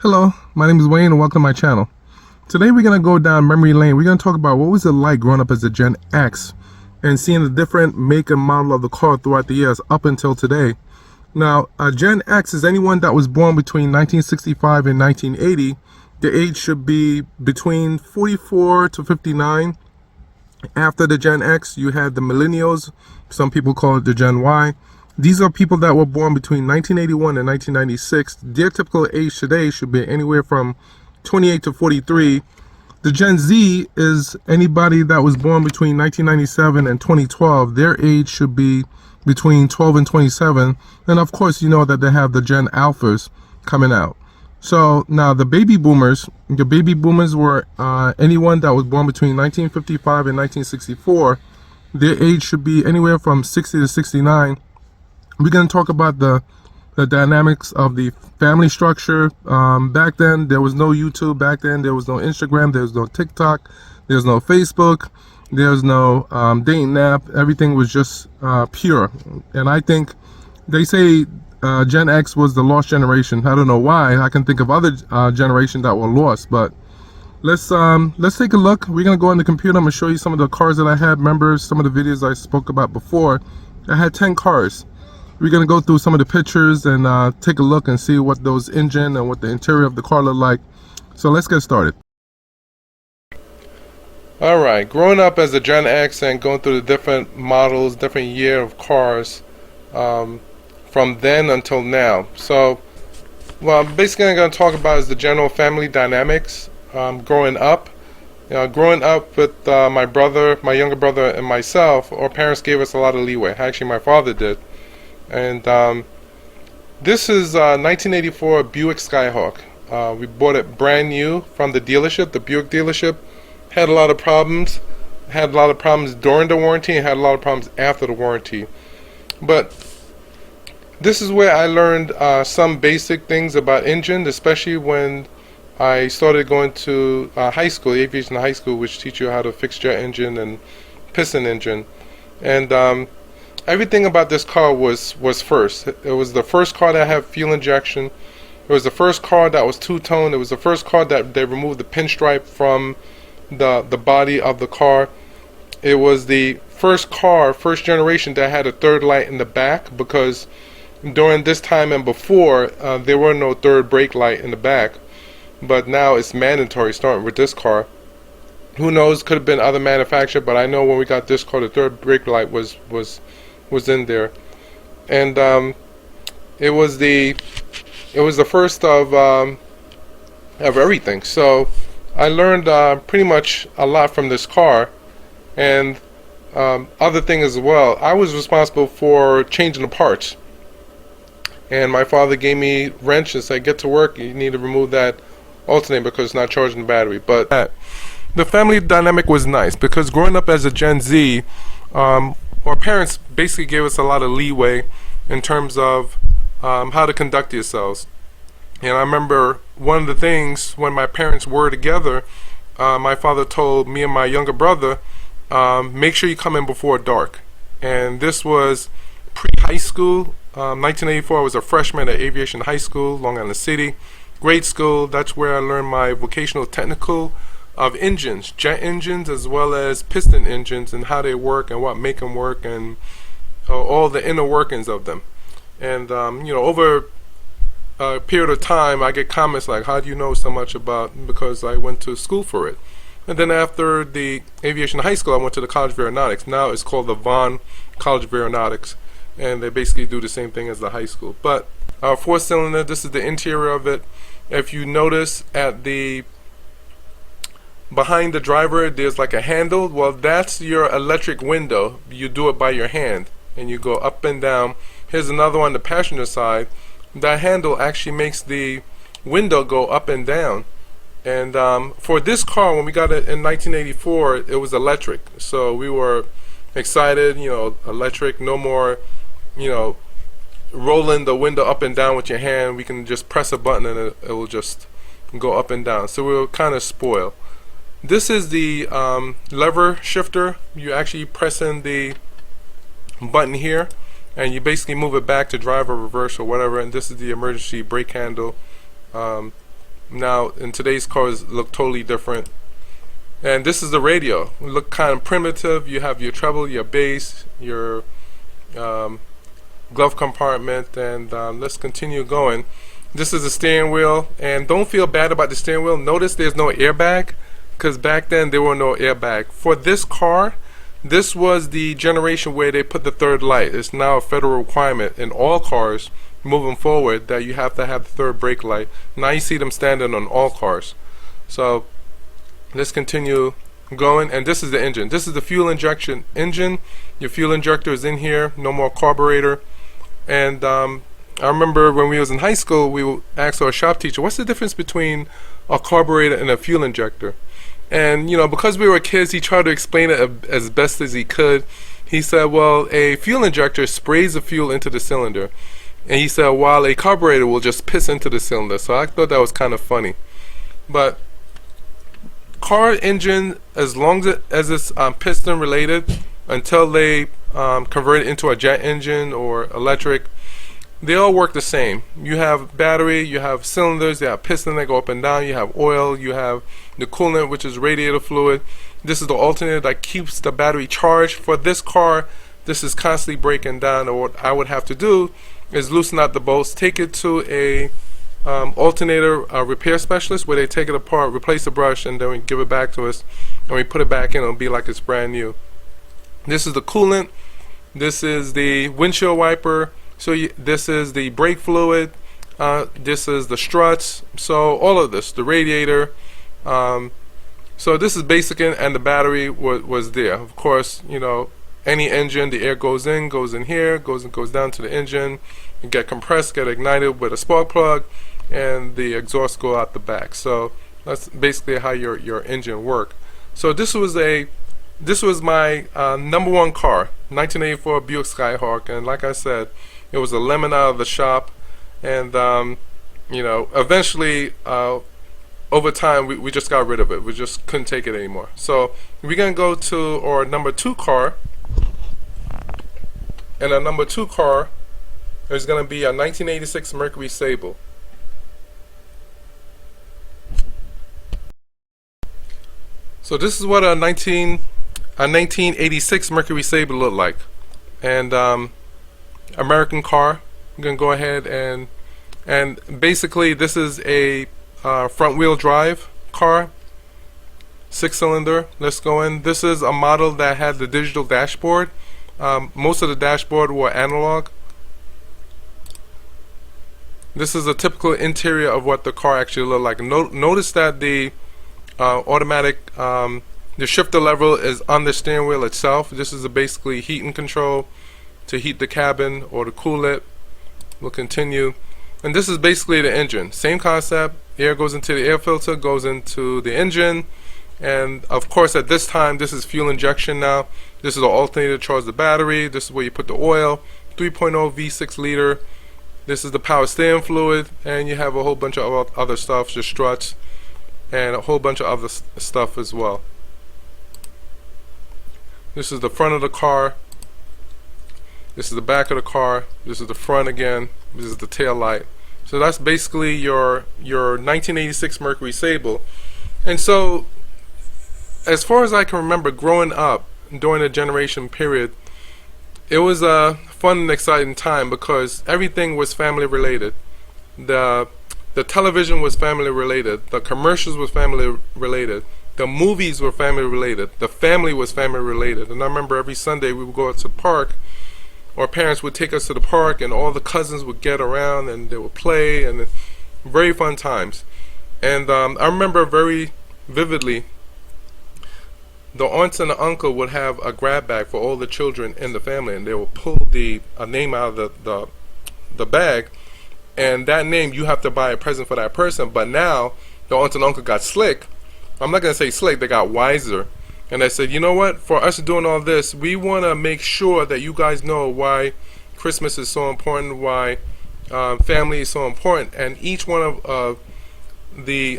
Hello, my name is Wayne and welcome to my channel. Today we're going to go down memory lane. We're going to talk about what was it like growing up as a Gen X and seeing the different make and model of the car throughout the years up until today. Now, a Gen X is anyone that was born between 1965 and 1980. The age should be between 44 to 59. After the Gen X, you had the Millennials. Some people call it the Gen Y. These are people that were born between 1981 and 1996. Their typical age today should be anywhere from 28 to 43. The Gen Z is anybody that was born between 1997 and 2012. Their age should be between 12 and 27. And of course, you know that they have the Gen Alphas coming out. So now the baby boomers were anyone that was born between 1955 and 1964. Their age should be anywhere from 60 to 69. We're going to talk about the dynamics of the family structure. Back then, there was no YouTube. Back then, there was no Instagram. There was no TikTok. There was no Facebook. There was no dating app. Everything was just pure. And I think they say Gen X was the lost generation. I don't know why. I can think of other generations that were lost. But let's take a look. We're going to go on the computer. I'm going to show you some of the cars that I had. Remember some of the videos I spoke about before. I had 10 cars. We're going to go through some of the pictures and take a look and see what those engine and what the interior of the car look like. So let's get started. Alright, growing up as a Gen X and going through the different models, different year of cars from then until now. So, basically I'm going to talk about is the general family dynamics growing up. Growing up with my brother, my younger brother, and myself, our parents gave us a lot of leeway. Actually, my father did. And this is 1984 Buick Skyhawk. We bought it brand new from the dealership, the Buick dealership. Had a lot of problems. Had a lot of problems during the warranty and had a lot of problems after the warranty. But this is where I learned some basic things about engine, especially when I started going to high school, aviation high school, which teach you how to fix jet engine and piston engine. And everything about this car was first. It was the first car that had fuel injection. It was the first car that was two-tone. It was the first car that they removed the pinstripe from the body of the car. It was the first car, first generation, that had a third light in the back, because during this time and before, there were no third brake light in the back. But now it's mandatory starting with this car. Who knows, could have been other manufacturer, but I know when we got this car, the third brake light was in there. And it was the first of everything. So I learned pretty much a lot from this car. And other thing as well, I was responsible for changing the parts. And my father gave me wrench and said, get to work, you need to remove that alternator because it's not charging the battery. But the family dynamic was nice, because growing up as a Gen Z, our parents basically gave us a lot of leeway in terms of how to conduct yourselves. And I remember one of the things when my parents were together, my father told me and my younger brother, make sure you come in before dark. And this was pre-high school. 1984, I was a freshman at Aviation High School, Long Island City. Great school. That's where I learned my vocational technical of engines, jet engines as well as piston engines, and how they work and what make them work, and all the inner workings of them. And over a period of time, I get comments like, how do you know so much about, because I went to school for it. And then after the Aviation High School, I went to the College of Aeronautics. Now it's called the Vaughn College of Aeronautics, and they basically do the same thing as the high school. But four-cylinder, this is the interior of it. If you notice at the behind the driver, there's like a handle. Well, that's your electric window. You do it by your hand, and you go up and down. Here's another one on the passenger side. That handle actually makes the window go up and down. And for this car, when we got it in 1984, it was electric. So we were excited, electric, no more, rolling the window up and down with your hand. We can just press a button and it will just go up and down. So we were kind of spoiled. This is the lever shifter. You actually press in the button here and you basically move it back to drive or reverse or whatever. And this is the emergency brake handle. Now in today's cars look totally different. And this is the radio. It look kind of primitive. You have your treble, your bass, your glove compartment, and let's continue going. This is the steering wheel, and don't feel bad about the steering wheel. Notice there's no airbag, because back then there were no airbag. For this car, this was the generation where they put the third light. It's now a federal requirement in all cars moving forward that you have to have the third brake light. Now you see them standing on all cars. So let's continue going. And this is the engine. This is the fuel injection engine. Your fuel injector is in here. No more carburetor. And I remember when we was in high school, we would ask our shop teacher, what's the difference between a carburetor and a fuel injector? And you know, because we were kids, he tried to explain it as best as he could. He said, well, a fuel injector sprays the fuel into the cylinder, and he said, while a carburetor will just piss into the cylinder. So I thought that was kind of funny. But car engine, as long as it's piston related, until they convert it into a jet engine or electric, they all work the same. You have battery, you have cylinders, you have piston that go up and down, you have oil, you have the coolant, which is radiator fluid. This is the alternator that keeps the battery charged. For this car, this is constantly breaking down, or what I would have to do is loosen out the bolts, take it to a alternator repair specialist, where they take it apart, replace the brush, and then we give it back to us, and we put it back in. It'll be like it's brand new. This is the coolant. This is the windshield wiper. So this is the brake fluid. This is the struts. So all of this, the radiator. So this is basic, and the battery was there. Of course, you know, any engine, the air goes in here, goes down to the engine, and get compressed, get ignited with a spark plug, and the exhaust go out the back. So that's basically how your engine work. So this was my number one car, 1984 Buick Skyhawk, and like I said, it was a lemon out of the shop. And you know, eventually over time we just got rid of it. We just couldn't take it anymore. So we're gonna go to our number two car, and our number two car is gonna be a 1986 Mercury Sable. So this is what a 1986 Mercury Sable looked like, and American car. I'm gonna go ahead and basically this is a front wheel drive car, 6-cylinder. Let's go in. This is a model that had the digital dashboard. Most of the dashboard were analog. This is a typical interior of what the car actually looked like. Notice that the automatic, the shifter lever is on the steering wheel itself. This is basically heating control to heat the cabin or to cool it. We'll continue. And this is basically the engine. Same concept. Air goes into the air filter, goes into the engine. And of course at this time, this is fuel injection now. This is the alternator to charge the battery. This is where you put the oil. 3.0 V6 liter. This is the power steering fluid. And you have a whole bunch of other stuff, just struts, and a whole bunch of other stuff as well. This is the front of the car. This is the back of the car. This is the front again. This is the tail light. So that's basically your 1986 Mercury Sable. And so, as far as I can remember, growing up during the generation period, it was a fun and exciting time because everything was family related. The television was family related. The commercials were family related. The movies were family related. The family was family related. And I remember every Sunday we would go out to the park. Our parents would take us to the park, and all the cousins would get around and they would play, and very fun times. And I remember very vividly, the aunts and the uncle would have a grab bag for all the children in the family, and they would pull a name out of the bag, and that name, you have to buy a present for that person. But now the aunt and uncle got slick. I'm not going to say slick, they got wiser. And I said, you know what, for us doing all this, we want to make sure that you guys know why Christmas is so important, why family is so important. And each one of the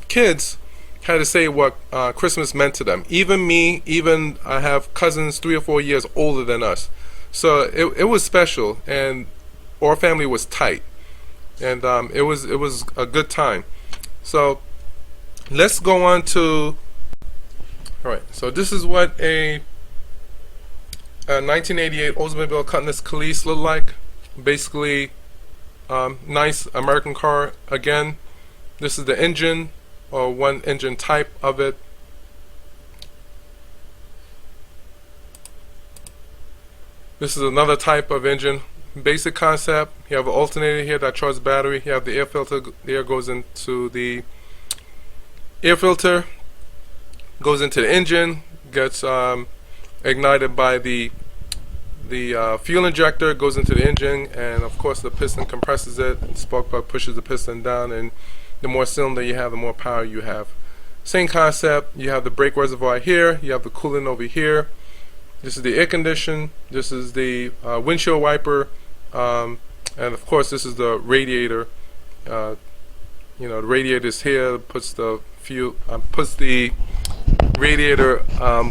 kids had to say what Christmas meant to them. Even me, even I have cousins 3 or 4 years older than us. So it was special, and our family was tight. And it was a good time. So let's go on to, all right, so this is what a 1988 Oldsmobile Cutlass Khalees looked like. Basically, nice American car. Again, this is the engine, or one engine type of it. This is another type of engine. Basic concept. You have an alternator here that charges battery. You have the air filter. The air goes into the air filter, goes into the engine, gets ignited by the fuel injector, goes into the engine, and of course the piston compresses it. The spark plug pushes the piston down, and the more cylinder you have, the more power you have. Same concept. You have the brake reservoir here. You have the coolant over here. This is the air condition. This is the windshield wiper, and of course this is the radiator. The radiator is here. Puts the fuel, puts the radiator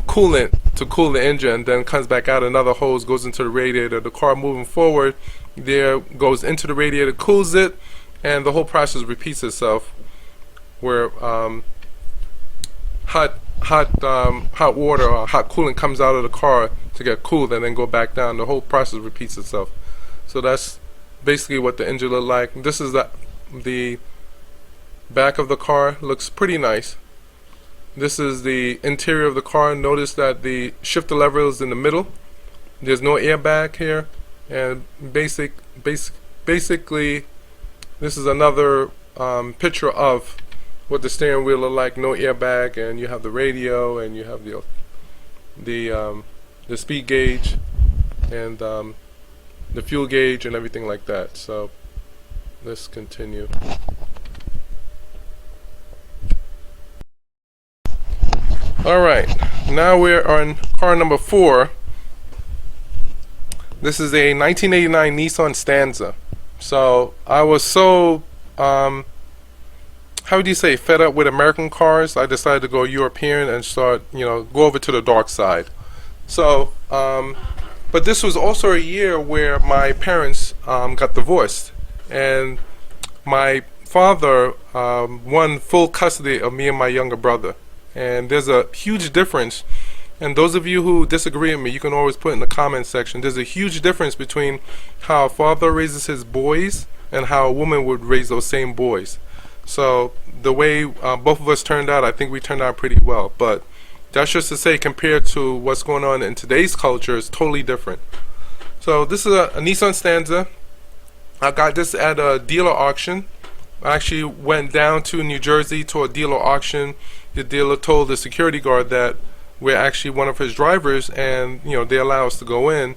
coolant to cool the engine. Then comes back out. Another hose goes into the radiator. The car moving forward, there goes into the radiator, cools it, and the whole process repeats itself. Where hot water or hot coolant comes out of the car to get cooled and then go back down. The whole process repeats itself. So that's basically what the engine looked like. This is the back of the car. Looks pretty nice. This is the interior of the car. Notice that the shifter lever is in the middle. There's no airbag here, and basically this is another picture of what the steering wheel look like. No airbag, and you have the radio, and you have the speed gauge, and the fuel gauge, and everything like that. So let's continue. Alright, now we're on car number 4. This is a 1989 Nissan Stanza. So I was so how would you say, fed up with American cars, I decided to go European and start, go over to the dark side. So but this was also a year where my parents got divorced, and my father won full custody of me and my younger brother. And there's a huge difference, and those of you who disagree with me, you can always put in the comment section. There's a huge difference between how a father raises his boys and how a woman would raise those same boys. So the way both of us turned out, I think we turned out pretty well. But that's just to say, compared to what's going on in today's culture, it's totally different. So this is a Nissan Stanza. I got this at a dealer auction. I actually went down to New Jersey to a dealer auction. The dealer told the security guard that we're actually one of his drivers, and they allow us to go in.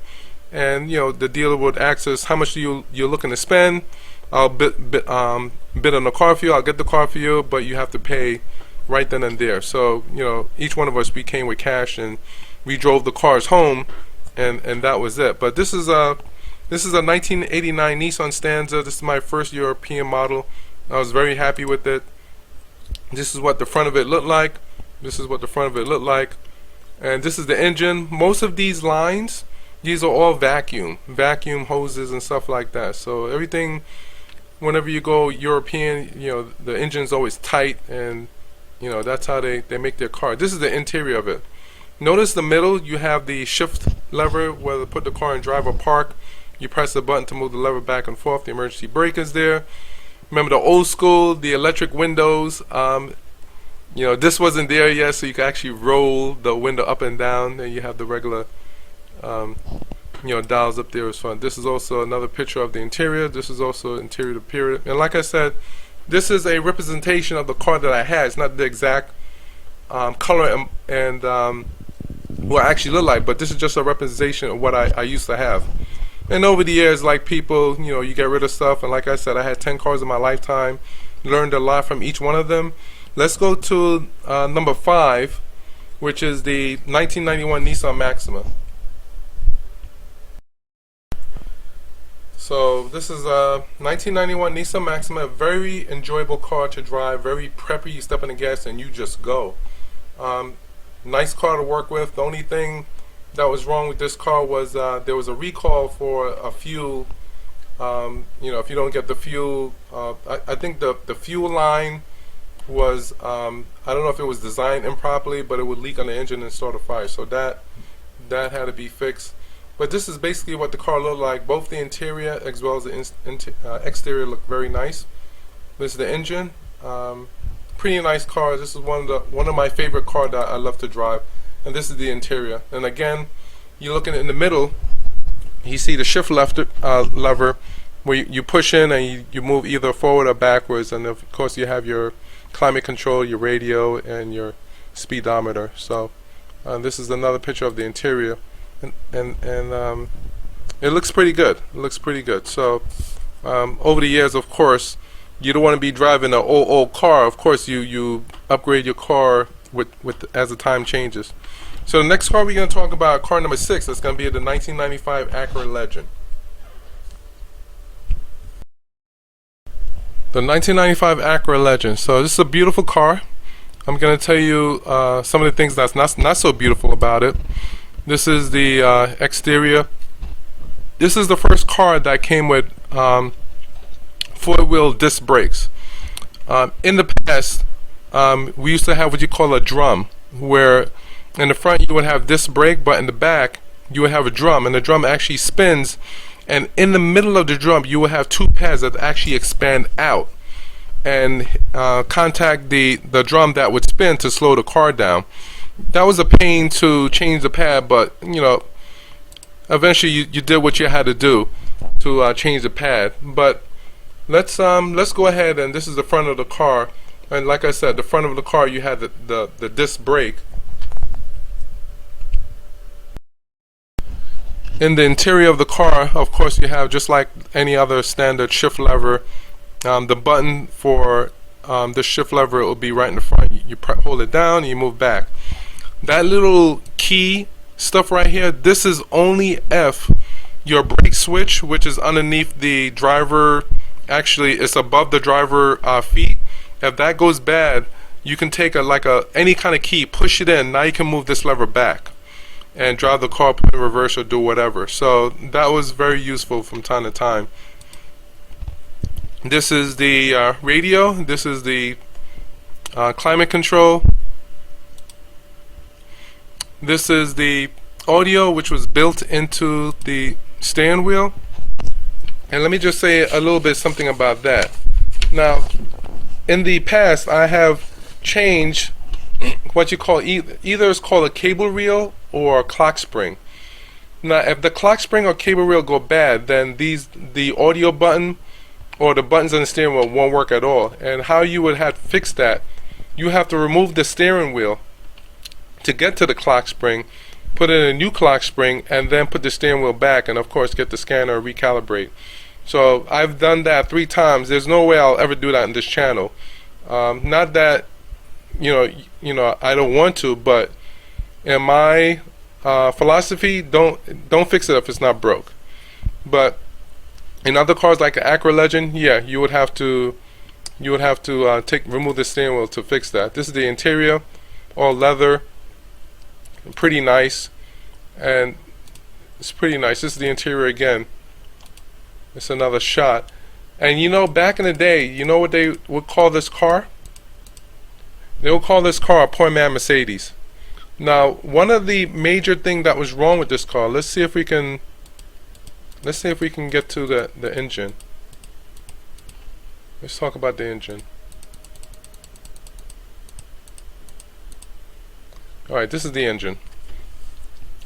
And the dealer would ask us, how much you're looking to spend. I'll bid on the car for you. I'll get the car for you, but you have to pay right then and there. So each one of us, we came with cash, and we drove the cars home, and that was it. But this is a 1989 Nissan Stanza. This is my first European model. I was very happy with it. This is what the front of it looked like. This is what the front of it looked like. And this is the engine. Most of these lines, these are all vacuum hoses and stuff like that. So everything, whenever you go European, the engine's always tight, and that's how they make their car. This is the interior of it. Notice the middle, you have the shift lever, whether to put the car in drive or park. You press the button to move the lever back and forth. The emergency brake is there. Remember the old school, the electric windows. This wasn't there yet, so you can actually roll the window up and down, and you have the regular, dials up there as fun. This is also another picture of the interior. This is also interior to period. And like I said, this is a representation of the car that I had. It's not the exact color and what I actually look like, but this is just a representation of what I used to have. And over the years, like people, you get rid of stuff. And like I said, I had 10 cars in my lifetime. Learned a lot from each one of them. Let's go to number 5, which is the 1991 Nissan Maxima. So this is a 1991 Nissan Maxima, a very enjoyable car to drive, very preppy. You step on the gas and you just go. Nice car to work with. The only thing that was wrong with this car was there was a recall for a fuel. If you don't get the fuel, I think the fuel line was I don't know if it was designed improperly, but it would leak on the engine and start a fire. So that had to be fixed. But this is basically what the car looked like. Both the interior as well as the exterior look very nice. This is the engine. Pretty nice car. This is one of my favorite cars that I love to drive. And this is the interior. And again, you're looking in the middle. You see the shift lever where you push in and you move either forward or backwards. And of course, you have your climate control, your radio, and your speedometer. So this is another picture of the interior. And it looks pretty good. It looks pretty good. So over the years, of course, you don't want to be driving an old car. Of course, you upgrade your car with as the time changes. So the next car we're going to talk about, car number 6. That's going to be the 1995 Acura Legend. The 1995 Acura Legend. So this is a beautiful car. I'm going to tell you some of the things that's not so beautiful about it. This is the exterior. This is the first car that came with 4-wheel disc brakes. In the past, we used to have what you call a drum, where in the front you would have disc brake, but in the back you would have a drum, and the drum actually spins, and in the middle of the drum you would have 2 pads that actually expand out and contact the drum that would spin to slow the car down. That was a pain to change the pad, but you know, eventually you did what you had to do to change the pad. But let's go ahead, and this is the front of the car. And like I said, the front of the car you had the disc brake. In the interior of the car, of course, you have, just like any other standard shift lever, the button for the shift lever will be right in the front. You hold it down and you move back. That little key stuff right here, this is only if your brake switch, which is underneath the driver, actually it's above the driver feet. If that goes bad, you can take any kind of key, push it in. Now you can move this lever back and drive the car, put it in reverse, or do whatever. So that was very useful from time to time. This is the radio. This is the climate control. This is the audio, which was built into the steering wheel. And let me just say a little bit something about that. Now, in the past, I have changed what you call either it's called a cable reel or a clock spring. Now, if the clock spring or cable reel go bad, then the audio button or the buttons on the steering wheel won't work at all. And how you would have to fix that, you have to remove the steering wheel to get to the clock spring, put in a new clock spring, and then put the steering wheel back, and of course get the scanner recalibrate. So I've done that 3 times. There's no way I'll ever do that in this channel. Not that you know I don't want to, but in my philosophy, don't fix it if it's not broke. But in other cars like an Acura Legend, yeah, you would have to remove the steering wheel to fix that. This is the interior, all leather, pretty nice, and it's pretty nice. This is the interior again. It's another shot. And you know, back in the day, you know what they would call this car? They would call this car a poor man Mercedes. Now, one of the major things that was wrong with this car, let's see if we can get to the engine. Let's talk about the engine. Alright, this is the engine.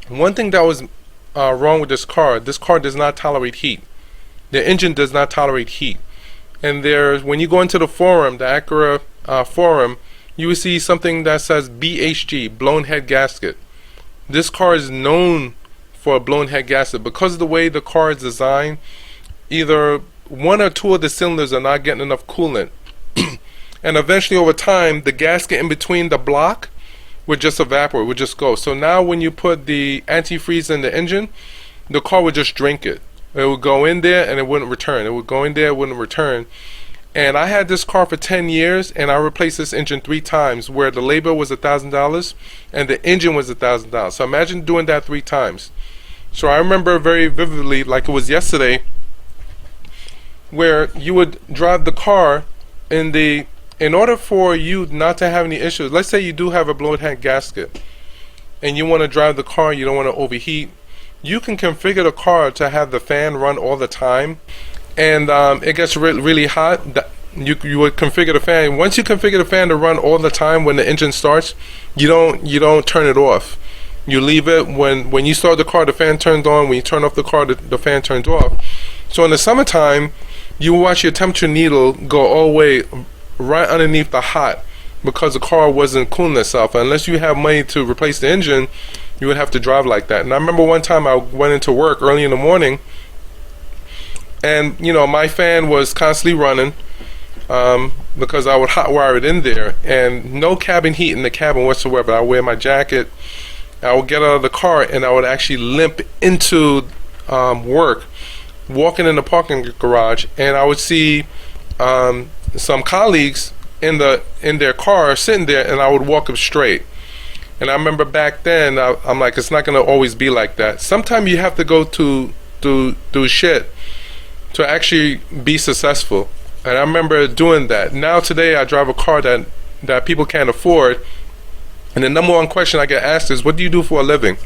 One thing that was wrong with this car does not tolerate heat. The engine does not tolerate heat. And when you go into the forum, the Acura forum, you will see something that says BHG, blown head gasket. This car is known for a blown head gasket because of the way the car is designed. Either 1 or 2 of the cylinders are not getting enough coolant, and eventually over time the gasket in between the block would just evaporate, would just go. So now when you put the antifreeze in the engine, the car would just drink it. It would go in there and it wouldn't return. It would go in there, it wouldn't return. And I had this car for 10 years, and I replaced this engine 3 times, where the labor was $1,000 and the engine was $1,000. So imagine doing that 3 times. So I remember very vividly, like it was yesterday, where you would drive the car in the in order for you not to have any issues, let's say you do have a blown head gasket and you want to drive the car, you don't want to overheat, you can configure the car to have the fan run all the time, and it gets really hot. You would configure the fan. Once you configure the fan to run all the time when the engine starts, you don't turn it off. You leave it. When you start the car, the fan turns on. When you turn off the car, the fan turns off. So in the summertime, you watch your temperature needle go all the way right underneath the hot, because the car wasn't cooling itself. Unless you have money to replace the engine, you would have to drive like that. And I remember one time I went into work early in the morning, and my fan was constantly running, because I would hotwire it in there, and no cabin heat in the cabin whatsoever. I wear my jacket, I would get out of the car, and I would actually limp into work, walking in the parking garage, and I would see some colleagues in their car sitting there, and I would walk up straight. And I remember back then, I'm like, it's not going to always be like that. Sometimes you have to go do shit to actually be successful. And I remember doing that. Now today I drive a car that people can't afford, and the number one question I get asked is, what do you do for a living?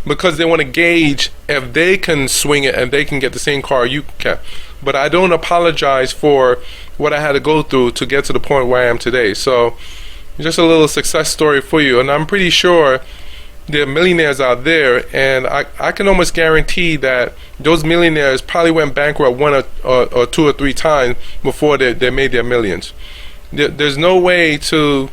Because they want to gauge if they can swing it and they can get the same car you can. But I don't apologize for what I had to go through to get to the point where I am today. So just a little success story for you. And I'm pretty sure there are millionaires out there, and I can almost guarantee that those millionaires probably went bankrupt one or two or three times before they made their millions. There's no way to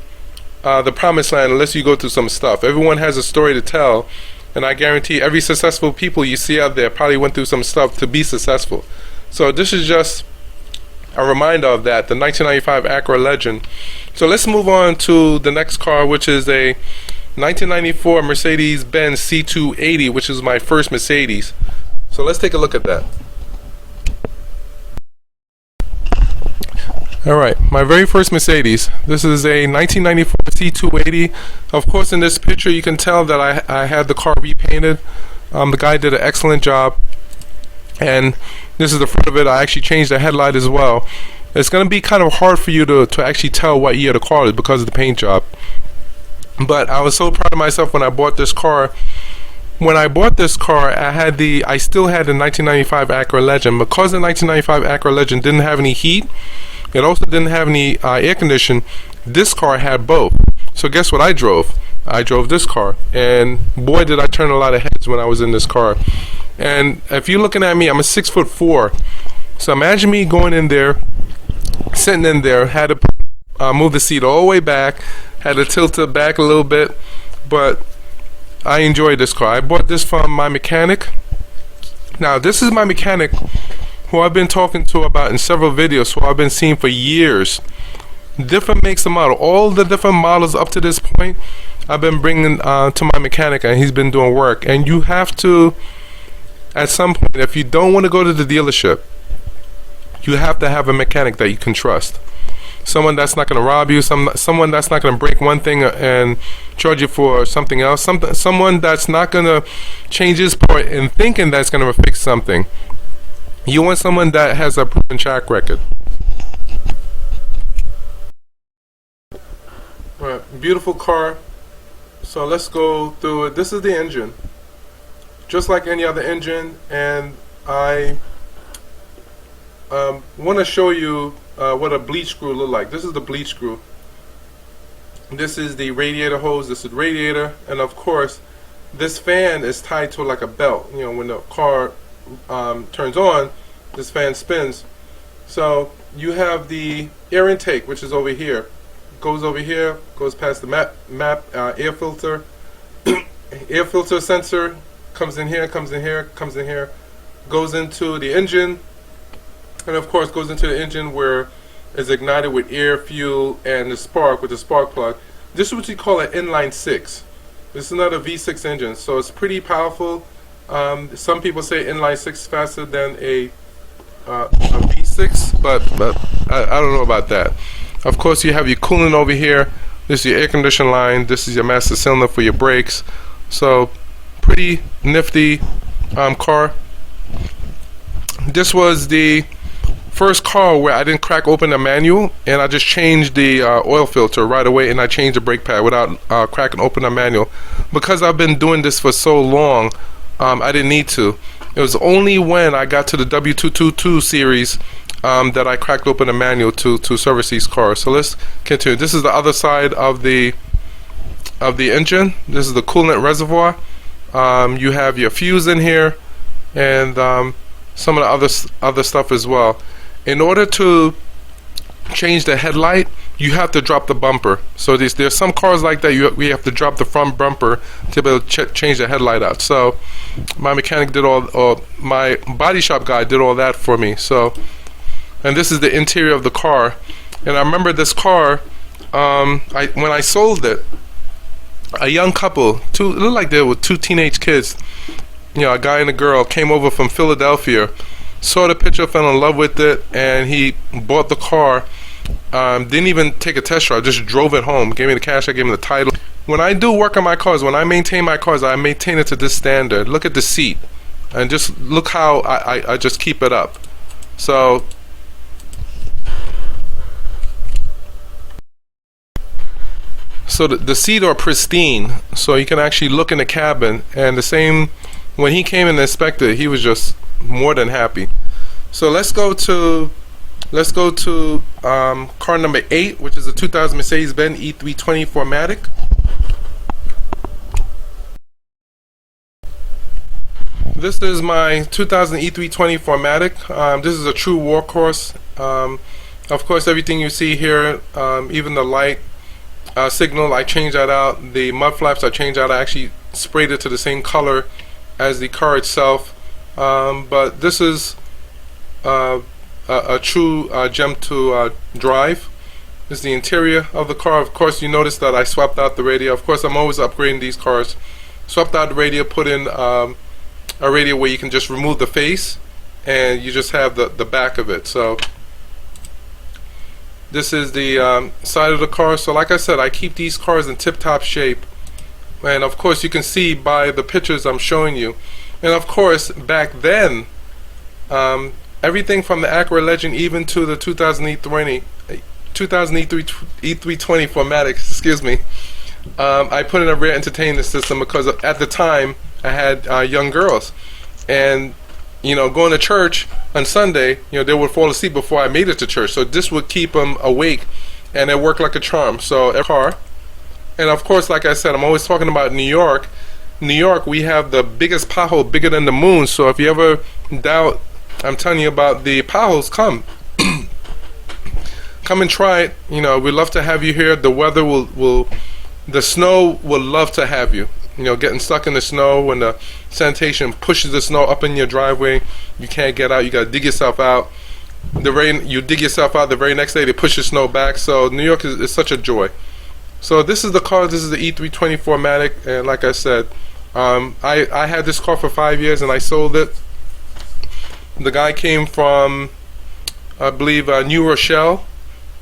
the promised land unless you go through some stuff. Everyone has a story to tell, and I guarantee every successful people you see out there probably went through some stuff to be successful. So this is just a reminder of that, the 1995 Acura Legend. So let's move on to the next car, which is a 1994 Mercedes-Benz C280, which is my first Mercedes. So let's take a look at that. Alright, my very first Mercedes. This is a 1994 C280. Of course, in this picture you can tell that I had the car repainted. The guy did an excellent job. And this is the front of it. I actually changed the headlight as well. It's going to be kind of hard for you to actually tell what year the car is because of the paint job. But I was so proud of myself when I bought this car. When I bought this car, I still had the 1995 Acura Legend. Because the 1995 Acura Legend didn't have any heat, it also didn't have any air conditioning, this car had both. So guess what I drove? I drove this car. And boy, did I turn a lot of heads when I was in this car. And if you're looking at me, I'm a 6'4". So imagine me going in there, sitting in there, had to move the seat all the way back, had to tilt it back a little bit, but I enjoyed this car. I bought this from my mechanic. Now this is my mechanic who I've been talking to about in several videos, who I've been seeing for years. Different makes and model, all the different models up to this point I've been bringing to my mechanic, and he's been doing work. And you have to, at some point, if you don't want to go to the dealership, you have to have a mechanic that you can trust. Someone that's not going to rob you, someone that's not going to break one thing and charge you for something else, someone that's not going to change his part in thinking that's going to fix something. You want someone that has a proven track record. Right, beautiful car. So let's go through it. This is the engine, just like any other engine, and I want to show you what a bleach screw look like. This is the bleach screw. This is the radiator hose. This is the radiator, and of course, this fan is tied to like a belt. You know, when the car turns on, this fan spins. So you have the air intake, which is over here. Goes over here, goes past the air filter. Air filter sensor comes in here, comes in here, comes in here, goes into the engine, and of course goes into the engine where it's ignited with air, fuel, and the spark with the spark plug. This is what you call an inline 6. This is not a V6 engine, so it's pretty powerful. Some people say inline 6 is faster than a V6, but I don't know about that. Of course, you have your coolant over here. This is your air conditioning line. This is your master cylinder for your brakes. So, pretty nifty car. This was the first car where I didn't crack open the manual, and I just changed the oil filter right away, and I changed the brake pad without cracking open the manual. Because I've been doing this for so long, I didn't need to. It was only when I got to the W222 series that I cracked open the manual to service these cars. So let's continue. This is the other side of the engine. This is the coolant reservoir. You have your fuse in here, and some of the other stuff as well. In order to change the headlight, you have to drop the bumper. So there's some cars like that we have to drop the front bumper to be able to change the headlight out. So my mechanic did or my body shop guy did all that for me. So, and this is the interior of the car. And I remember this car, when I sold it, a young couple, it looked like they were two teenage kids, a guy and a girl, came over from Philadelphia, saw the picture, fell in love with it, and he bought the car. Didn't even take a test drive, just drove it home, gave me the cash, I gave him the title. When I do work on my cars, when I maintain my cars, I maintain it to this standard. Look at the seat, and just look how I just keep it up. So the seat are pristine, so you can actually look in the cabin, and the same when he came and inspected, he was just more than happy. So let's go to car number 8, which is a 2000 Mercedes-Benz E320 4MATIC. This is my 2000 E320 4MATIC. This is a true workhorse. Of course, everything you see here, even the light signal, I changed that out. The mud flaps, I changed out. I actually sprayed it to the same color as the car itself. But this is a true gem to drive. This is the interior of the car. Of course, you notice that I swapped out the radio. Of course, I'm always upgrading these cars. Swapped out the radio, put in a radio where you can just remove the face and you just have the back of it. So this is the side of the car. So like I said, I keep these cars in tip-top shape, and of course you can see by the pictures I'm showing you. And of course back then, everything from the Acura Legend even to the 2000 E320 4MATIC, excuse me, I put in a rear entertainment system because at the time I had young girls, and going to church on Sunday, they would fall asleep before I made it to church. So this would keep them awake, and it worked like a charm. So a car, and of course, like I said, I'm always talking about New York. New York, we have the biggest pothole, bigger than the moon. So if you ever doubt, I'm telling you about the potholes, come and try it. We'd love to have you here. The weather the snow will love to have you. Getting stuck in the snow when the sanitation pushes the snow up in your driveway, you can't get out. You got to dig yourself out. You dig yourself out. The very next day they push the snow back. So New York is such a joy. So this is the car. This is the E320 4MATIC, and like I said, I had this car for 5 years and I sold it. The guy came from, I believe, New Rochelle,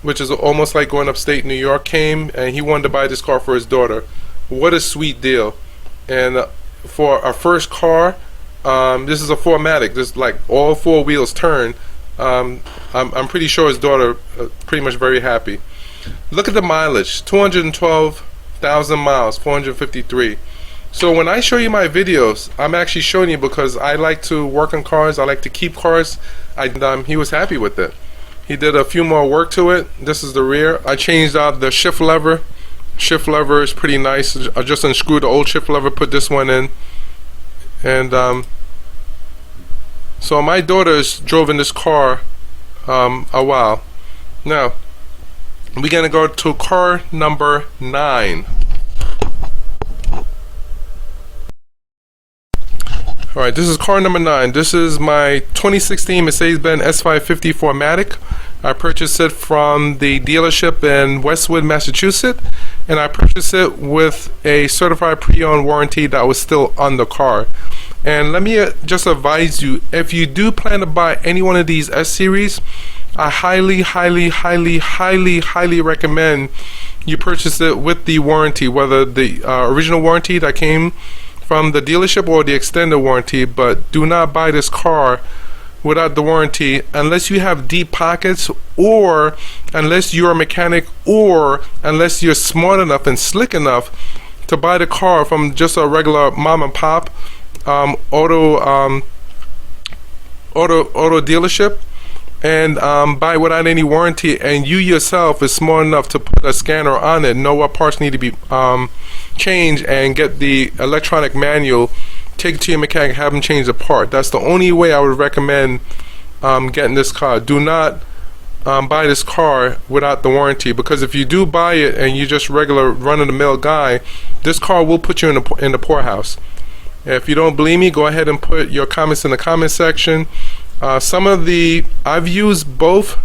which is almost like going upstate New York. Came and he wanted to buy this car for his daughter. What a sweet deal. And for our first car, this is a 4MATIC. This like all four wheels turn. I'm pretty sure his daughter pretty much very happy. Look at the mileage, 212,000 miles, 453. So when I show you my videos, I'm actually showing you because I like to work on cars. I like to keep cars. He was happy with it. He did a few more work to it. This is the rear. I changed out the shift lever. Shift lever is pretty nice. I just unscrewed the old shift lever, put this one in, and so my daughters drove in this car a while. Now we're gonna go to car number 9. Alright, this is car number 9. This is my 2016 Mercedes-Benz S550 4MATIC. I purchased it from the dealership in Westwood, Massachusetts, and I purchased it with a certified pre-owned warranty that was still on the car. And let me just advise you, if you do plan to buy any one of these S-Series, I highly recommend you purchase it with the warranty, whether the original warranty that came from the dealership or the extended warranty. But do not buy this car without the warranty unless you have deep pockets, or unless you're a mechanic, or unless you're smart enough and slick enough to buy the car from just a regular mom and pop auto dealership, and buy without any warranty, and you yourself is smart enough to put a scanner on it, know what parts need to be changed, and get the electronic manual, take it to your mechanic, have them change the part. That's the only way I would recommend getting this car. Do not buy this car without the warranty, because if you do buy it and you're just regular run-of-the-mill guy, this car will put you in the poorhouse. If you don't believe me, go ahead and put your comments in the comment section. I've used both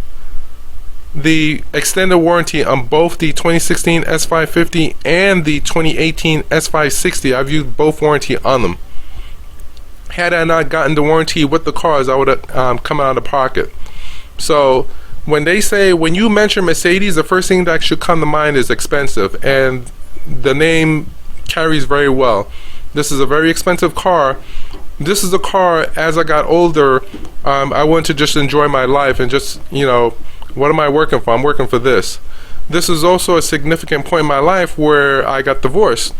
the extended warranty on both the 2016 S550 and the 2018 S560. I've used both warranty on them. Had I not gotten the warranty with the cars, I would have come out of pocket. So when you mention Mercedes, the first thing that should come to mind is expensive, and the name carries very well. This is a very expensive car. This is a car, as I got older, I wanted to just enjoy my life and just, what am I working for? I'm working for this. This is also a significant point in my life where I got divorced.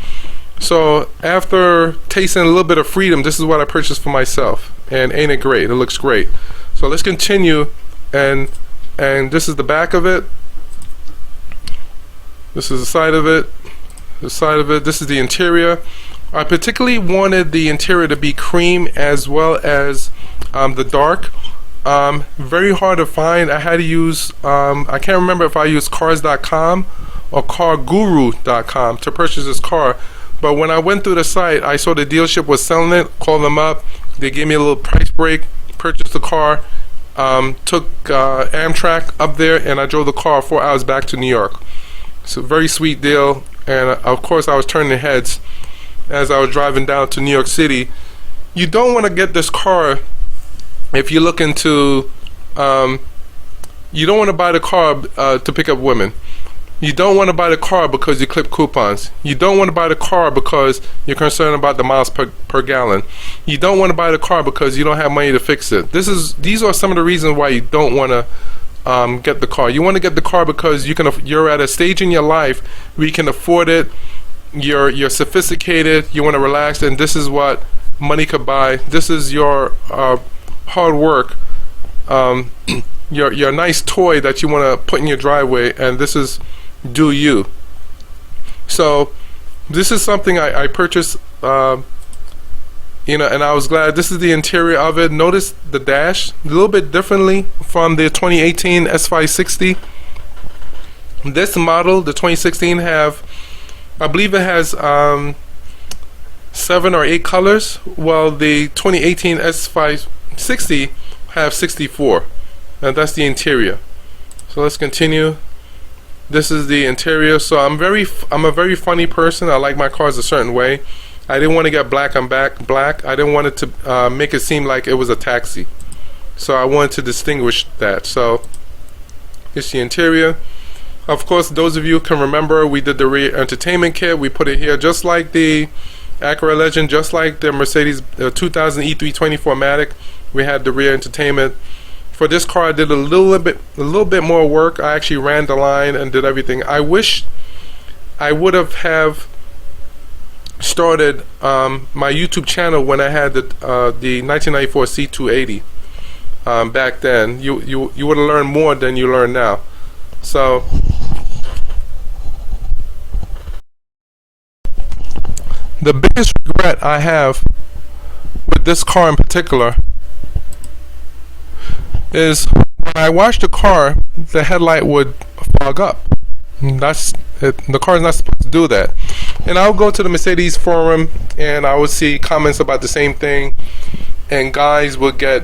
So after tasting a little bit of freedom, this is what I purchased for myself. And ain't it great? It looks great. So let's continue. And this is the back of it. This is the side of it. The side of it. This is the interior. I particularly wanted the interior to be cream as well as the dark. Very hard to find. I had to use, I can't remember if I used cars.com or carguru.com to purchase this car. But when I went through the site, I saw the dealership was selling it, called them up. They gave me a little price break, purchased the car, took Amtrak up there, and I drove the car 4 hours back to New York. It's a very sweet deal. And of course, I was turning heads as I was driving down to New York City. You don't want to get this car if you're looking to, you don't want to buy the car to pick up women. You don't want to buy the car because you clip coupons. You don't want to buy the car because you're concerned about the miles per gallon. You don't want to buy the car because you don't have money to fix it. These are some of the reasons why you don't want to get the car. You want to get the car because you're at a stage in your life where you can afford it. You're sophisticated, you want to relax, and this is what money could buy. This is your hard work, your nice toy that you want to put in your driveway, and this is do you. So this is something I purchased, and I was glad. This is the interior of it. Notice the dash a little bit differently from the 2018 S560. This model, the 2016, I believe it has 7 or 8 colors, while the 2018 S560 have 64, and that's the interior. So let's continue. This is the interior. So I'm a very funny person. I like my cars a certain way. I didn't want to get black on black. I didn't want it to make it seem like it was a taxi. So I wanted to distinguish that. So it's the interior. Of course, those of you can remember, we did the rear entertainment kit. We put it here just like the Acura Legend, just like the Mercedes 2000 E320 4MATIC. We had the rear entertainment. For this car, I did a little bit more work. I actually ran the line and did everything. I wish I would have started my YouTube channel when I had the 1994 C280 back then. You would have learned more than you learn now. So the biggest regret I have with this car in particular is when I washed the car, the headlight would fog up. That's it. The car is not supposed to do that. And I'll go to the Mercedes forum and I would see comments about the same thing, and guys would get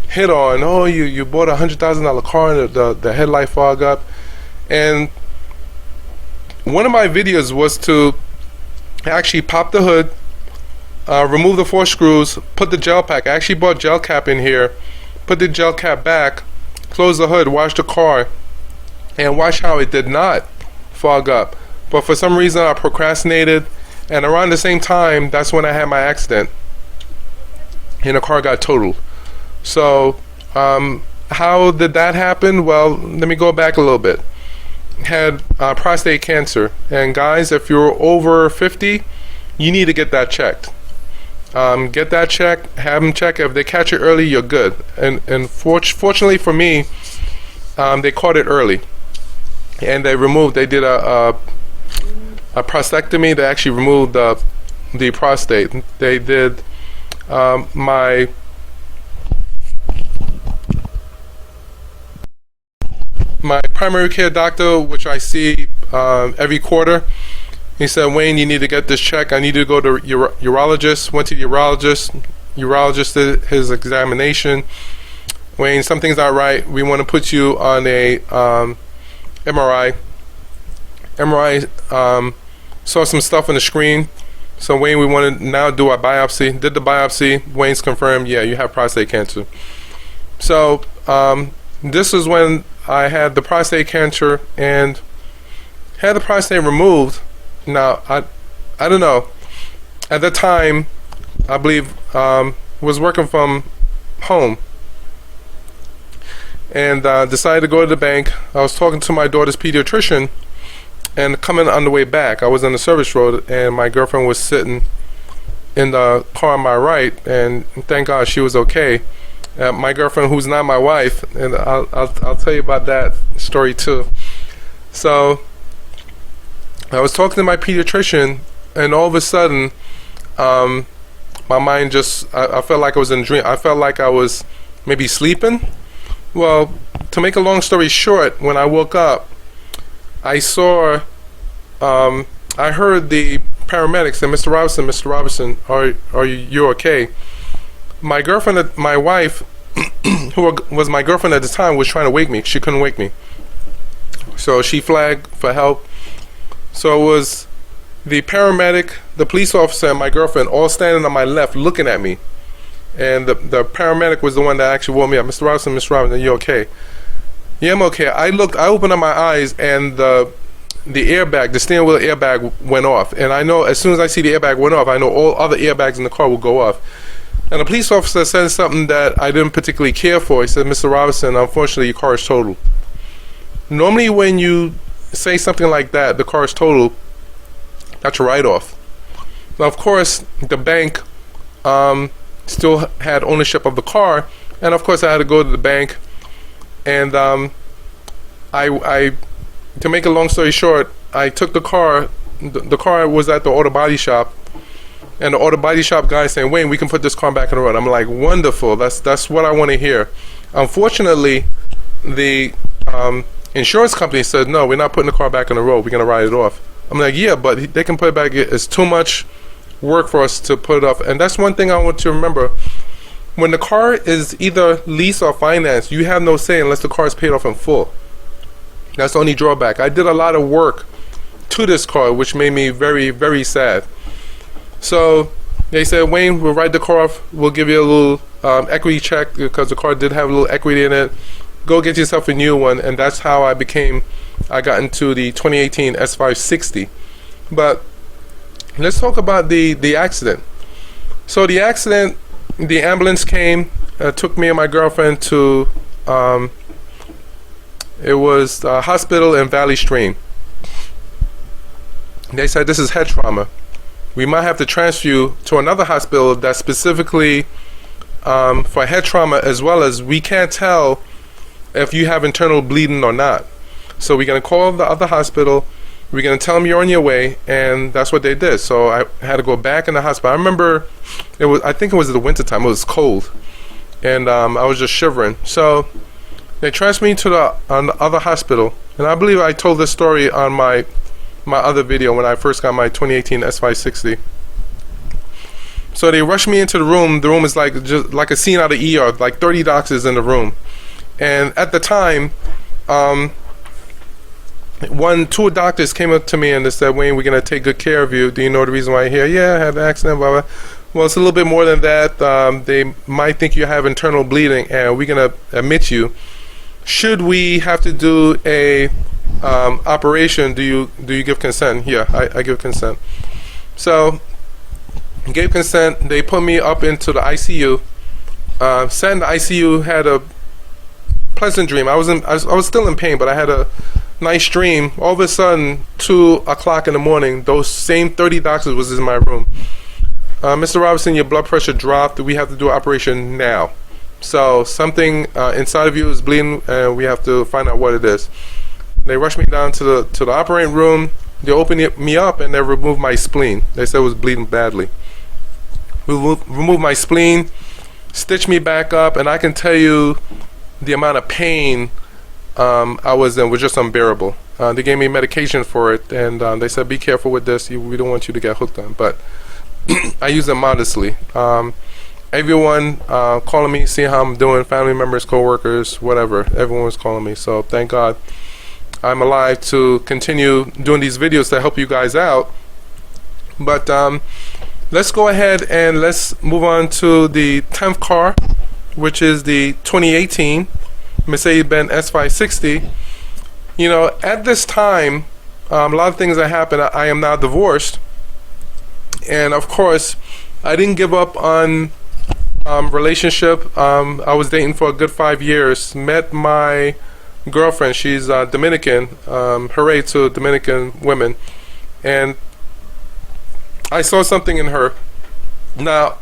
hit on, oh, you bought $100,000 car and the headlight fog up. And one of my videos was to actually pop the hood, remove the 4 screws, put the gel pack. I actually bought gel cap in here, put the gel cap back, close the hood, wash the car, and watch how it did not fog up. But for some reason I procrastinated, and around the same time, that's when I had my accident and the car got totaled. So How did that happen? Well, let me go back a little bit. Had prostate cancer, and guys, if you're over 50, you need to get that checked. Get that checked. Have them check. If they catch it early, you're good. And fortunately for me, they caught it early, and they did a prostatectomy. They actually removed the prostate. They did my primary care doctor, which I see every quarter. He said, Wayne, you need to get this check. I need you to go to urologist. Went to the urologist. Urologist did his examination. Wayne, something's not right. We want to put you on a MRI. MRI saw some stuff on the screen. So Wayne, we want to now do a biopsy. Did the biopsy. Wayne's confirmed, yeah, you have prostate cancer. So this is when I had the prostate cancer and had the prostate removed. Now, I don't know. At that time, I believe, was working from home and decided to go to the bank. I was talking to my daughter's pediatrician, and coming on the way back, I was on the service road, and my girlfriend was sitting in the car on my right, and thank God she was okay. My girlfriend, who's not my wife, and I'll tell you about that story too. So I was talking to my pediatrician, and all of a sudden, my mind just, I felt like I was in a dream. I felt like I was maybe sleeping. Well, to make a long story short, when I woke up, I saw, I heard the paramedics say, Mr. Robertson, are you okay? My girlfriend, my wife, who was my girlfriend at the time, was trying to wake me. She couldn't wake me. So she flagged for help. So it was the paramedic, the police officer, and my girlfriend all standing on my left looking at me. And the paramedic was the one that actually woke me up. Mr. Robertson, are you okay? Yeah, I'm okay. I opened up my eyes, and the airbag, the steering wheel airbag went off. And I know as soon as I see the airbag went off, I know all other airbags in the car will go off. And the police officer said something that I didn't particularly care for. He said, Mr. Robertson, unfortunately, your car is totaled. Normally when you say something like that, the car is totaled, that's a write-off. Now, of course, the bank still had ownership of the car, and of course I had to go to the bank, and I to make a long story short, I took the car. The car was at the auto body shop, and the auto body shop guy saying, Wayne, we can put this car back on the road. I'm like, wonderful, that's what I want to hear. Unfortunately, the insurance company said, no, we're not putting the car back on the road, we're going to write it off. I'm like, yeah, but they can put it back. It's too much work for us to put it off. And that's one thing I want you to remember. When the car is either leased or financed, you have no say unless the car is paid off in full. That's the only drawback. I did a lot of work to this car, which made me very, very sad. So they said, Wayne, we'll write the car off. We'll give you a little equity check because the car did have a little equity in it. Go get yourself a new one. And that's how I got into the 2018 S560. But let's talk about the accident. So the accident, the ambulance came, took me and my girlfriend to, it was a hospital in Valley Stream. They said, this is head trauma. We might have to transfer you to another hospital that's specifically for head trauma, as well as we can't tell if you have internal bleeding or not. So we're going to call the other hospital. We're going to tell them you're on your way, and that's what they did. So I had to go back in the hospital. I remember I think it was the winter time. It was cold, and I was just shivering. So they transferred me to the other hospital, and I believe I told this story on my other video when I first got my 2018 S560. So they rushed me into the room. The room is just like a scene out of ER, like 30 doctors in the room. And at the time, two doctors came up to me and they said, Wayne, we're going to take good care of you. Do you know the reason why you're here? Yeah, I had an accident, blah, blah. Well, it's a little bit more than that. They might think you have internal bleeding, and we're going to admit you. Should we have to do a operation, do you give consent? Yeah, I give consent. So, gave consent. They put me up into the ICU. Sat in the ICU, had a pleasant dream. I was still in pain, but I had a nice dream. All of a sudden, 2 o'clock in the morning, those same 30 doctors was in my room. Mr. Robertson, your blood pressure dropped. We have to do an operation now. So something inside of you is bleeding, and we have to find out what it is. They rushed me down to the operating room. They opened me up, and they removed my spleen. They said it was bleeding badly. Removed my spleen, stitched me back up, and I can tell you the amount of pain I was in was just unbearable. They gave me medication for it, and they said, be careful with this. We don't want you to get hooked on. But I use it modestly. Everyone calling me, seeing how I'm doing, family members, co-workers, whatever. Everyone was calling me. So thank God I'm alive to continue doing these videos to help you guys out. But let's go ahead and let's move on to the 10th car, which is the 2018 Mercedes-Benz S560. You know, at this time, a lot of things that happened. I am now divorced, and of course, I didn't give up on relationship. I was dating for a good 5 years. Met my girlfriend. She's Dominican. Hooray to Dominican women. And I saw something in her. Now,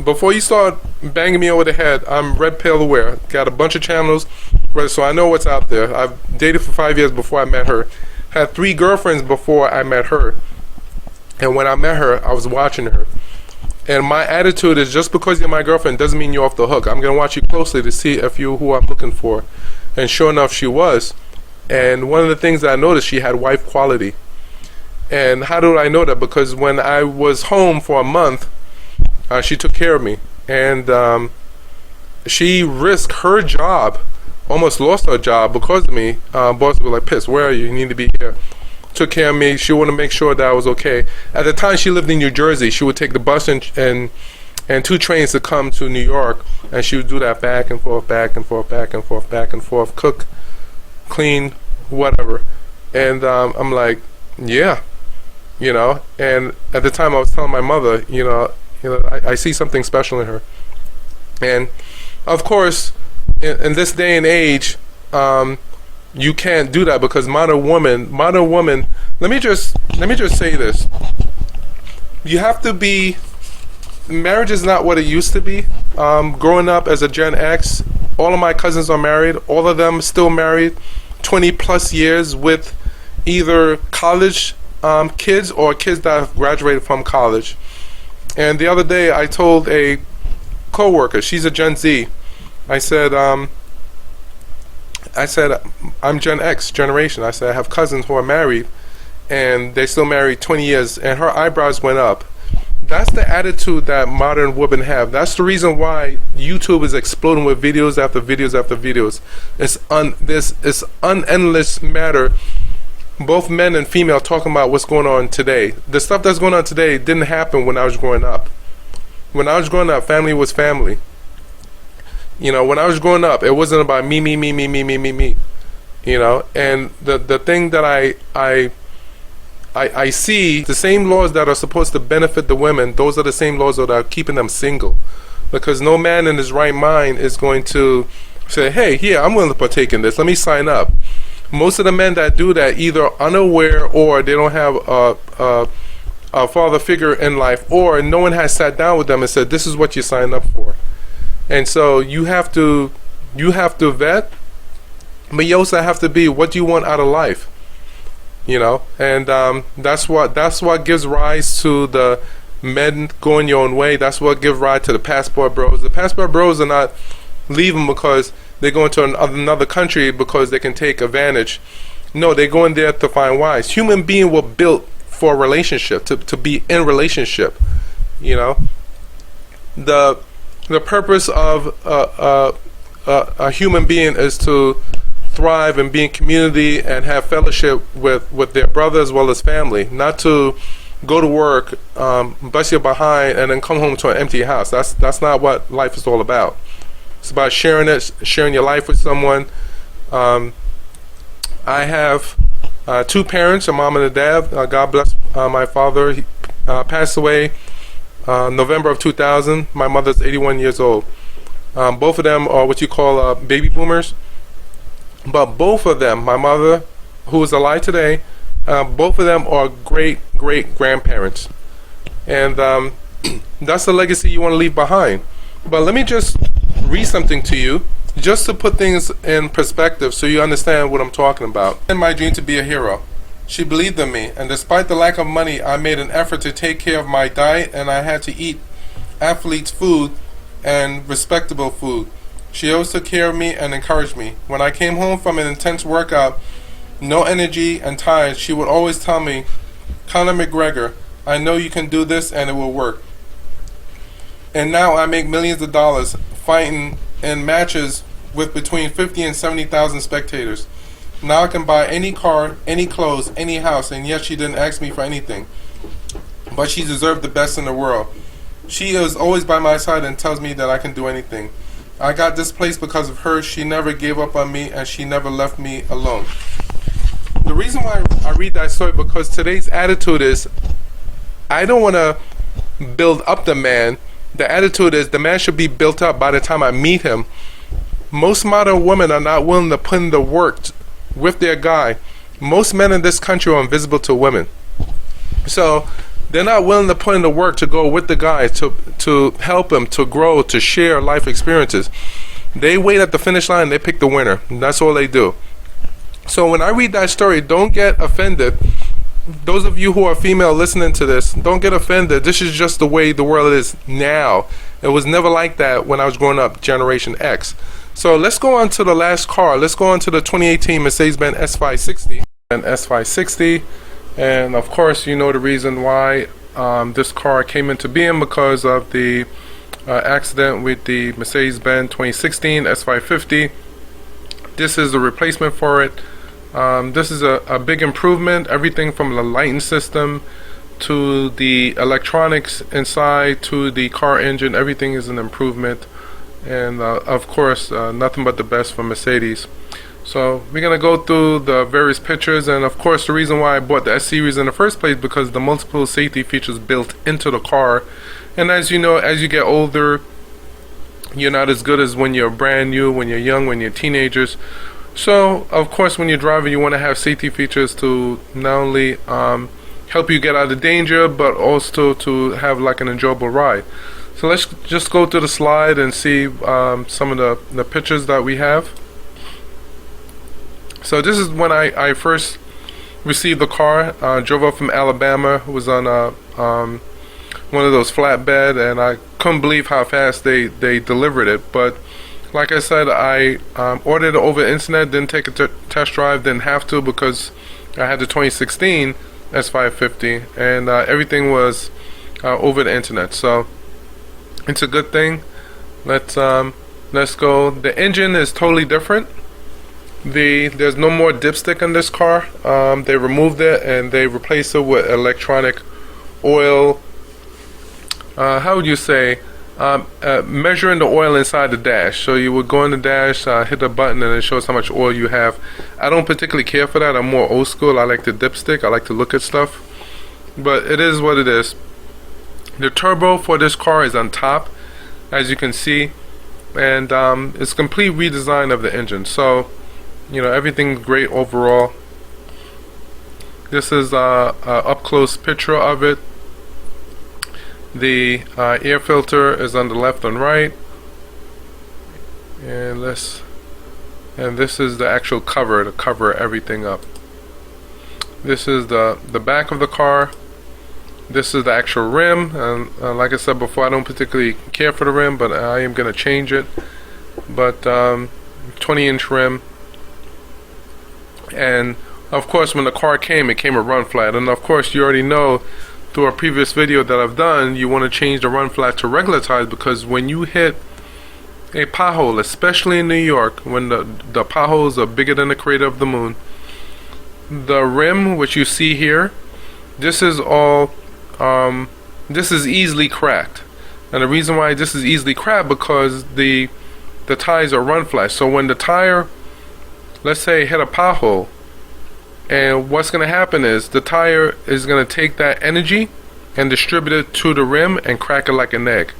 before you start banging me over the head, I'm red pill aware. Got a bunch of channels, so I know what's out there. I've dated for 5 years before I met her. Had 3 girlfriends before I met her. And when I met her, I was watching her. And my attitude is, just because you're my girlfriend doesn't mean you're off the hook. I'm going to watch you closely to see if you're who I'm looking for. And sure enough, she was. And one of the things that I noticed, she had wife quality. And how did I know that? Because when I was home for a month, she took care of me. And she risked her job, almost lost her job because of me. Boss was like, pissed, where are you? You need to be here. Took care of me. She wanted to make sure that I was okay. At the time, she lived in New Jersey. She would take the bus and 2 trains to come to New York, and she would do that back and forth, back and forth, back and forth, back and forth, cook, clean, whatever. And I'm like, yeah, you know. And at the time, I was telling my mother, you know, I see something special in her. And of course, in this day and age, you can't do that, because modern woman. Let me just say this. You have to be. Marriage is not what it used to be. Growing up as a Gen X, all of my cousins are married. All of them still married, 20 plus years, with either college kids or kids that have graduated from college. And the other day, I told a co-worker, she's a Gen Z. I said, I'm Gen X generation. I said, I have cousins who are married, and they still married 20 years, and her eyebrows went up. That's the attitude that modern women have. That's the reason why YouTube is exploding with videos after videos after videos. It's unendless matter. Both men and female talking about what's going on today. The stuff that's going on today didn't happen when I was growing up. When I was growing up, family was family. You know, when I was growing up, it wasn't about me. You know, and the thing that I see, the same laws that are supposed to benefit the women, those are the same laws that are keeping them single. Because no man in his right mind is going to say, hey, here, I'm willing to partake in this. Let me sign up. Most of the men that do that either unaware, or they don't have a father figure in life, or no one has sat down with them and said, this is what you signed up for. And so you have to vet, but you also have to be, what do you want out of life? You know, and that's what gives rise to the men going your own way. That's what gives rise to the passport bros. The passport bros are not leaving because they go into another country because they can take advantage. No, they go in there to find wives. Human beings were built for a relationship, to be in relationship. You know, the purpose of a human being is to thrive and be in community and have fellowship with their brother as well as family, not to go to work, bust your behind, and then come home to an empty house. That's not what life is all about. It's about sharing your life with someone. I have 2 parents, a mom and a dad. God bless my father. He passed away November of 2000. My mother's 81 years old. Both of them are what you call baby boomers. But both of them, my mother, who is alive today, both of them are great grandparents, and that's the legacy you want to leave behind. But let me just read something to you, just to put things in perspective so you understand what I'm talking about. In my dream to be a hero, she believed in me, and despite the lack of money, I made an effort to take care of my diet, and I had to eat athlete's food and respectable food. She always took care of me and encouraged me. When I came home from an intense workout, no energy and tired, she would always tell me, "Conor McGregor, I know you can do this and it will work." And now I make millions of dollars fighting in matches with between 50 and 70,000 spectators. Now I can buy any car, any clothes, any house, and yet she didn't ask me for anything. But she deserved the best in the world. She is always by my side and tells me that I can do anything. I got this place because of her. She never gave up on me, and she never left me alone. The reason why I read that story, because today's attitude is, I don't want to build up the man. The attitude is, the man should be built up by the time I meet him. Most modern women are not willing to put in the work with their guy. Most men in this country are invisible to women. So they're not willing to put in the work to go with the guy, to help him, to grow, to share life experiences. They wait at the finish line and they pick the winner. That's all they do. So when I read that story, don't get offended. Those of you who are female listening to this, don't get offended. This is just the way the world is now. It was never like that when I was growing up, Generation X. So let's go on to the last car. Let's go on to the 2018 Mercedes-Benz S560. And S560. And of course, you know the reason why this car came into being, because of the accident with the Mercedes-Benz 2016 S550. This is the replacement for it. This is a big improvement. Everything from the lighting system to the electronics inside to the car engine, everything is an improvement. And of course, nothing but the best for Mercedes. So we're going to go through the various pictures, and of course the reason why I bought the S-Series in the first place, because the multiple safety features built into the car. And as you know, as you get older, you're not as good as when you're brand new, when you're young, when you're teenagers. So of course when you're driving, you want to have safety features to not only help you get out of danger, but also to have like an enjoyable ride. So let's just go through the slide and see some of the pictures that we have. So this is when I first received the car. Drove up from Alabama. It was on one of those flatbed, and I couldn't believe how fast they delivered it. But like I said, I ordered it over the internet, didn't take a test drive, didn't have to, because I had the 2016 S550, and everything was over the internet. So it's a good thing. Let's go. The engine is totally different. There's no more dipstick in this car. They removed it and they replaced it with electronic oil. How would you say? Measuring the oil inside the dash. So you would go in the dash, hit a button, and it shows how much oil you have. I don't particularly care for that. I'm more old school. I like the dipstick. I like to look at stuff. But it is what it is. The turbo for this car is on top, as you can see, and it's a complete redesign of the engine. So you know, everything's great overall. This is a up close picture of it. The air filter is on the left and right, and this is the actual cover to cover everything up. This is the back of the car. This is the actual rim, and like I said before, I don't particularly care for the rim, but I am going to change it. But 20-inch rim. And of course when the car came, it came a run flat, and of course you already know through a previous video that I've done, you want to change the run flat to regular tires, because when you hit a pothole, especially in New York, when the potholes are bigger than the crater of the moon, the rim which you see here, this is all this is easily cracked. And the reason why this is easily cracked, because the tires are run flat. So when the tire, let's say, hit a pothole, and what's going to happen is the tire is going to take that energy and distribute it to the rim and crack it like an egg.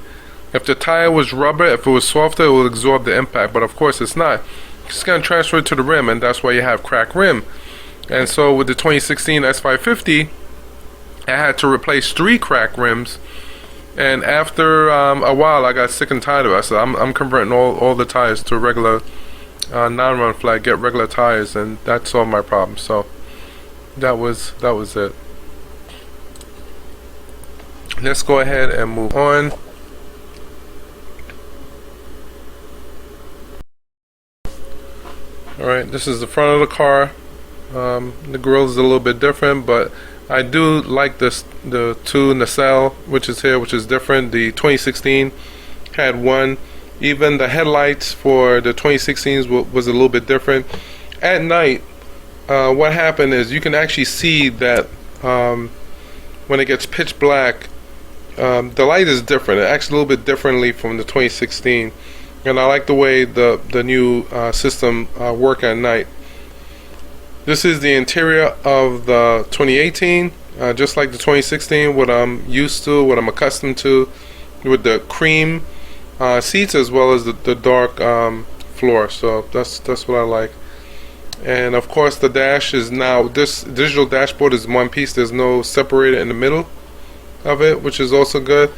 If the tire was rubber, if it was softer, it will absorb the impact, but of course it's not. it's going to transfer to the rim, and that's why you have cracked rim. And so with the 2016 S550, I had to replace 3 cracked rims, and after a while I got sick and tired of it. So I'm converting all the tires to regular non-run flat, get regular tires, and that solved my problem. So that was it. Let's go ahead and move on. Alright, this is the front of the car. The grille is a little bit different, but I do like the 2 nacelle, which is here, which is different. The 2016 had 1. Even the headlights for the 2016s was a little bit different. At night, what happened is you can actually see that when it gets pitch black, the light is different. It acts a little bit differently from the 2016, and I like the way the new system work at night. This is the interior of the 2018, just like the 2016. What I'm used to, what I'm accustomed to, with the cream seats as well as the dark floor. So that's what I like. And of course, the dash is now, this digital dashboard is one piece. There's no separator in the middle of it, which is also good.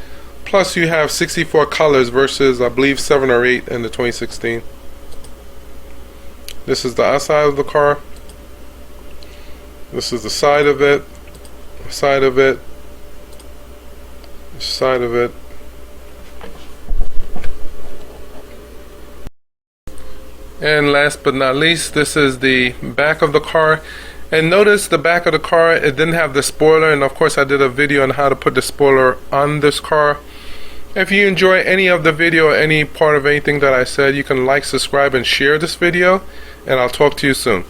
Plus you have 64 colors versus I believe 7 or 8 in the 2016. This is the outside of the car. This is the side of it, side of it, side of it. And last but not least, this is the back of the car. And notice the back of the car, it didn't have the spoiler, and of course I did a video on how to put the spoiler on this car. If you enjoy any of the video, any part of anything that I said, you can like, subscribe, and share this video, and I'll talk to you soon.